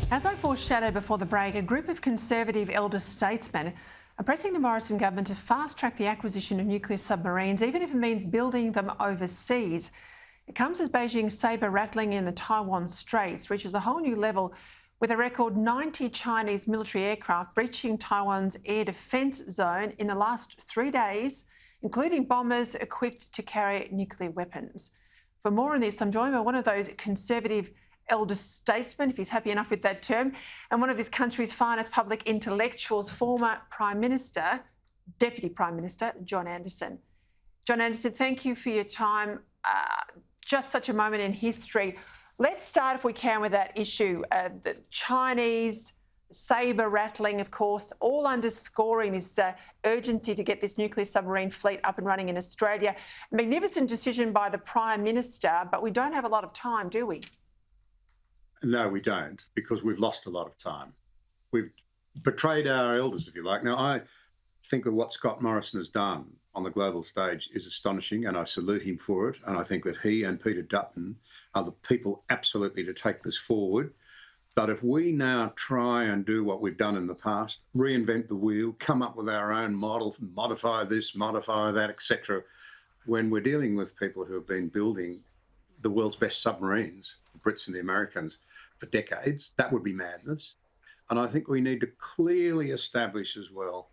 As I foreshadowed before the break, a group of Conservative elder statesmen are pressing the Morrison government to fast-track the acquisition of nuclear submarines, even if it means building them overseas. It comes as Beijing's sabre-rattling in the Taiwan Straits reaches a whole new level, with a record 90 Chinese military aircraft breaching Taiwan's air defence zone in the last 3 days, including bombers equipped to carry nuclear weapons. For more on this, I'm joined by one of those Conservative elder statesmen, if he's happy enough with that term, and one of this country's finest public intellectuals, former Deputy Prime Minister, John Anderson. John Anderson, thank you for your time. Just such a moment in history. Let's start, if we can, with that issue. The Chinese sabre rattling, of course, all underscoring this urgency to get this nuclear submarine fleet up and running in Australia. A magnificent decision by the Prime Minister, but we don't have a lot of time, do we? No, we don't, because we've lost a lot of time. We've betrayed our elders, if you like. Now, I think that what Scott Morrison has done on the global stage is astonishing, and I salute him for it. And I think that he and Peter Dutton are the people absolutely to take this forward. But if we now try and do what we've done in the past, reinvent the wheel, come up with our own model, modify this, modify that, etc., when we're dealing with people who have been building the world's best submarines, the Brits and the Americans, for decades, that would be madness. And I think we need to clearly establish as well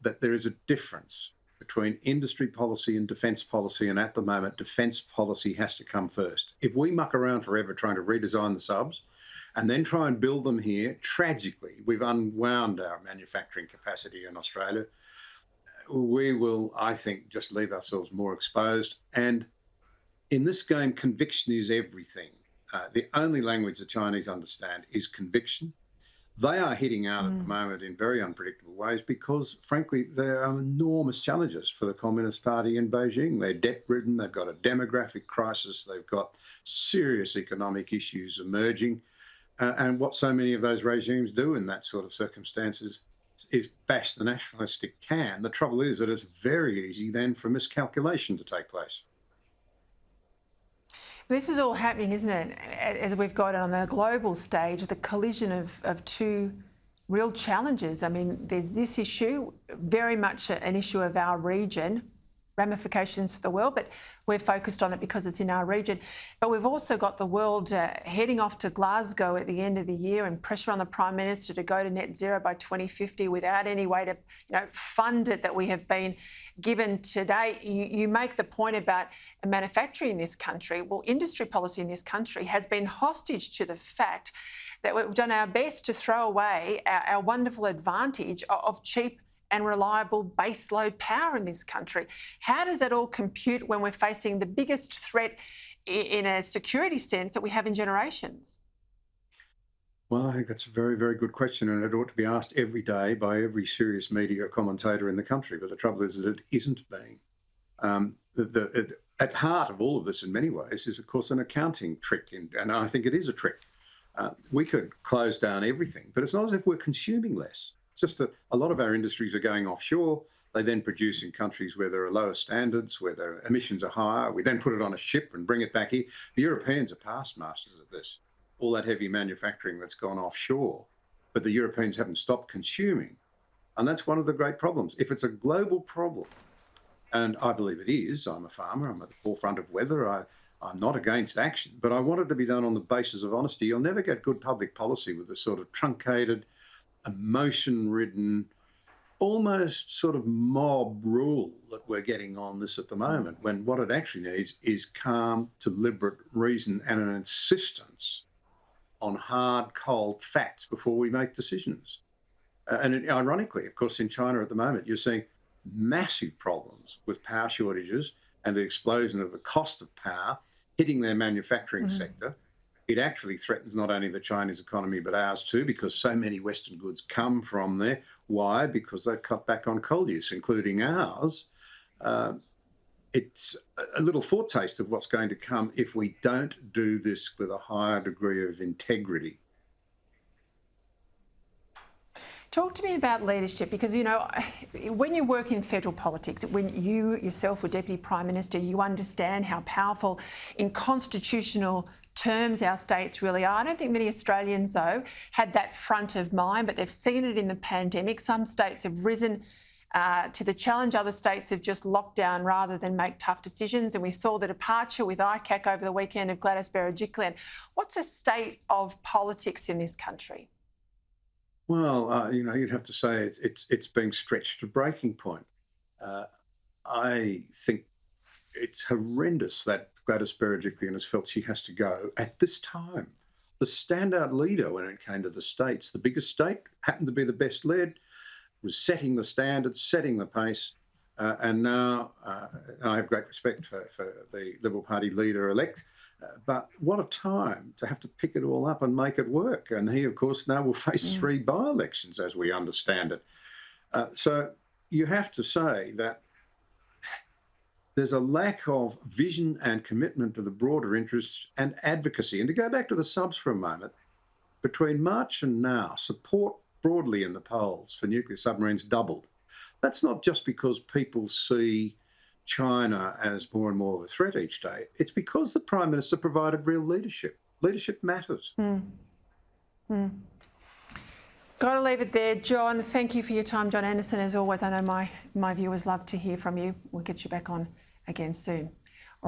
that there is a difference between industry policy and defence policy, and at the moment, defence policy has to come first. If we muck around forever trying to redesign the subs and then try and build them here, tragically, we've unwound our manufacturing capacity in Australia. We will, I think, just leave ourselves more exposed. And in this game, conviction is everything. The only language the Chinese understand is conviction. They are hitting out at the moment in very unpredictable ways because, frankly, there are enormous challenges for the Communist Party in Beijing. They're debt-ridden, they've got a demographic crisis, they've got serious economic issues emerging. And what so many of those regimes do in that sort of circumstances is bash the nationalistic can. The trouble is that it's very easy then for miscalculation to take place. This is all happening, isn't it, as we've got on the global stage, the collision of two real challenges. I mean, there's this issue, very much an issue of our region, ramifications for the world, but we're focused on it because it's in our region. But we've also got the world heading off to Glasgow at the end of the year, and pressure on the Prime Minister to go to net zero by 2050 without any way to fund it that we have been given today. You make the point about manufacturing in this country. Well, industry policy in this country has been hostage to the fact that we've done our best to throw away our wonderful advantage of cheap and reliable baseload power in this country. How does that all compute when we're facing the biggest threat in a security sense that we have in generations? Well, I think that's a very, very good question, and it ought to be asked every day by every serious media commentator in the country. But the trouble is that it isn't being. At heart of all of this, in many ways, is, of course, an accounting trick, and I think it is a trick. We could close down everything, but it's not as if we're consuming less. It's just that a lot of our industries are going offshore. They then produce in countries where there are lower standards, where their emissions are higher. We then put it on a ship and bring it back here. The Europeans are past masters of this, all that heavy manufacturing that's gone offshore. But the Europeans haven't stopped consuming. And that's one of the great problems. If it's a global problem, and I believe it is, I'm a farmer, I'm at the forefront of weather, I'm not against action, but I want it to be done on the basis of honesty. You'll never get good public policy with the sort of truncated, emotion-ridden, almost sort of mob rule that we're getting on this at the moment, when what it actually needs is calm, deliberate reason and an insistence on hard, cold facts before we make decisions. Ironically, of course, in China at the moment, you're seeing massive problems with power shortages and the explosion of the cost of power hitting their manufacturing sector. It actually threatens not only the Chinese economy, but ours too, because so many Western goods come from there. Why? Because they've cut back on coal use, including ours. It's a little foretaste of what's going to come if we don't do this with a higher degree of integrity. Talk to me about leadership, because, when you work in federal politics, when you yourself were Deputy Prime Minister, you understand how powerful in constitutional terms our states really are. I don't think many Australians, though, had that front of mind, but they've seen it in the pandemic. Some states have risen to the challenge. Other states have just locked down rather than make tough decisions. And we saw the departure with ICAC over the weekend of Gladys Berejiklian. What's the state of politics in this country? Well, you'd have to say it's being stretched to breaking point. I think it's horrendous that Gladys Berejiklian has felt she has to go at this time. The standout leader when it came to the states, the biggest state, happened to be the best led, was setting the standards, setting the pace, and now I have great respect for the Liberal Party leader-elect, but what a time to have to pick it all up and make it work. And he, of course, now will face 3 by-elections, as we understand it. So you have to say that there's a lack of vision and commitment to the broader interests and advocacy. And to go back to the subs for a moment, between March and now, support broadly in the polls for nuclear submarines doubled. That's not just because people see China as more and more of a threat each day. It's because the Prime Minister provided real leadership. Leadership matters. Got to leave it there. John, thank you for your time. John Anderson, as always, I know my viewers love to hear from you. We'll get you back on again soon.